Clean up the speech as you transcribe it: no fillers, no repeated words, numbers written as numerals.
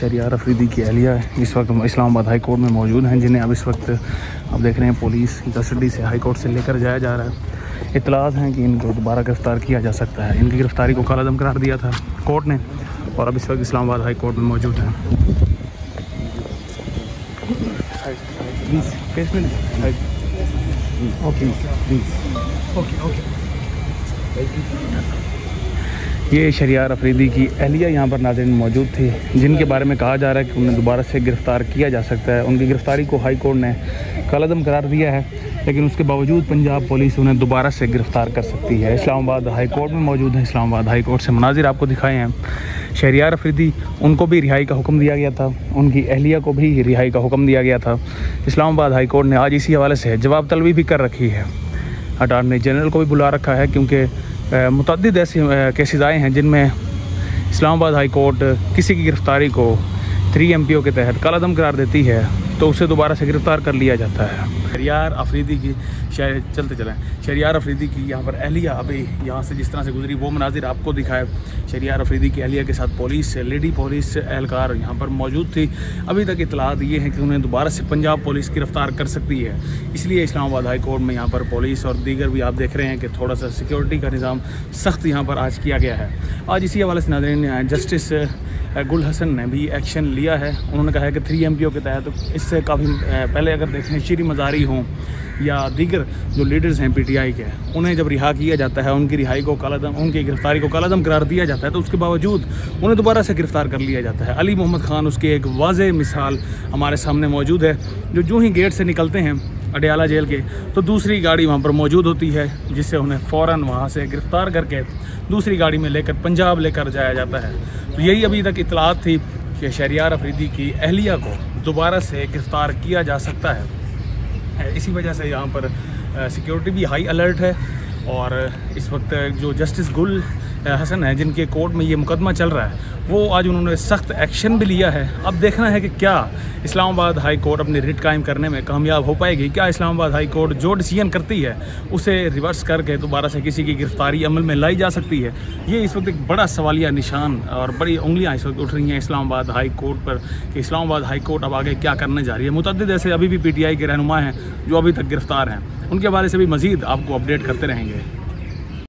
शहरियार अफरीदी की अहलिया इस वक्त इस्लामाबाद हाई कोर्ट में मौजूद हैं, जिन्हें अब इस वक्त आप देख रहे हैं पुलिस कस्टडी से हाई कोर्ट से लेकर जाया जा रहा है। इत्तलात हैं कि इनको दोबारा गिरफ़्तार किया जा सकता है। इनकी गिरफ़्तारी को कालादम करार दिया था कोर्ट ने और अब इस वक्त इस्लामाबाद हाई कोर्ट में मौजूद हैं। ये शहरियार अफरीदी की अहलिया यहाँ पर नाज़रीन मौजूद थी, जिनके बारे में कहा जा रहा है कि उन्हें दोबारा से गिरफ़्तार किया जा सकता है। उनकी गिरफ़्तारी को हाई कोर्ट ने कालादम करार दिया है, लेकिन उसके बावजूद पंजाब पुलिस उन्हें दोबारा से गिरफ़्तार कर सकती है। इस्लामाबाद हाई कोर्ट में मौजूद है। इस्लामाबाद हाई कोर्ट से मनाजिर आपको दिखाए हैं। शहरियार अफरीदी, उनको भी रिहाई का हुक्म दिया गया था, उनकी अहलिया को भी रिहाई का हुक्म दिया गया था। इस्लामाबाद हाई कोर्ट ने आज इसी हवाले से जवाब तलबी भी कर रखी है। अटॉर्नी जनरल को भी बुला रखा है, क्योंकि मुतअद्दिद ऐसे केसेस आए हैं जिनमें इस्लामाबाद हाई कोर्ट किसी की गिरफ़्तारी को 3 MPO के तहत कालादम करार देती है तो उसे दोबारा से गिरफ़्तार कर लिया जाता है। शहरियार अफरीदी की शहरियार अफरीदी की यहाँ पर अहलिया अभी यहाँ से जिस तरह से गुजरी वो मनाजिर आपको दिखाए। शहरियार अफरीदी की अहलिया के साथ पुलिस, लेडी पुलिस एहलकार यहाँ पर मौजूद थी। अभी तक इत्तलात ये है कि उन्हें दोबारा से पंजाब पुलिस गिरफ़्तार कर सकती है, इसलिए इस्लामाबाद हाई कोर्ट में यहाँ पर पुलिस और दीगर भी आप देख रहे हैं कि थोड़ा सा सिक्योरिटी का निज़ाम सख्त यहाँ पर आज किया गया है। आज इसी हवाले से नाज़रीन जस्टिस गुल हसन ने भी एक्शन लिया है। उन्होंने कहा है कि 3 MPO के तहत इससे काफ़ी पहले अगर देखें शीरी मज़ारी हों या दीगर जो लीडर्स हैं PTI के, उन्हें जब रिहा किया जाता है, उनकी रिहाई को कालादम, उनकी गिरफ़्तारी को कालादम करार दिया जाता है, तो उसके बावजूद उन्हें दोबारा से गिरफ़्तार कर लिया जाता है। अली मोहम्मद ख़ान उसकी एक वाज़ेह मिसाल हमारे सामने मौजूद है। जो ही गेट से निकलते हैं अडयाला जेल के, तो दूसरी गाड़ी वहाँ पर मौजूद होती है, जिससे उन्हें फ़ौरन वहाँ से गिरफ़्तार करके दूसरी गाड़ी में लेकर पंजाब लेकर जाया जाता है। तो यही अभी तक इत्तलात थी कि शहरियार अफरीदी की अहलिया को दोबारा से गिरफ़्तार किया जा सकता है। इसी वजह से यहाँ पर सिक्योरिटी भी हाई अलर्ट है और इस वक्त जो जस्टिस गुल हसन है, जिनके कोर्ट में ये मुकदमा चल रहा है, वो आज उन्होंने सख्त एक्शन भी लिया है। अब देखना है कि क्या इस्लामाबाद हाई कोर्ट अपनी रिट कायम करने में कामयाब हो पाएगी। क्या इस्लामाबाद हाई कोर्ट जो डिसीजन करती है उसे रिवर्स करके दोबारा से किसी की गिरफ़्तारी अमल में लाई जा सकती है। ये इस वक्त एक बड़ा सवालिया निशान और बड़ी उंगलियां इस वक्त उठ रही हैं इस्लामाबाद हाई कोर्ट पर कि इस्लामाबाद हाई कोर्ट अब आगे क्या करने जा रही है। मुतअद्दिद ऐसे अभी भी PTI के रहनुमा हैं जो अभी तक गिरफ़्तार हैं, उनके हवाले से भी मज़ीद आपको अपडेट करते रहेंगे।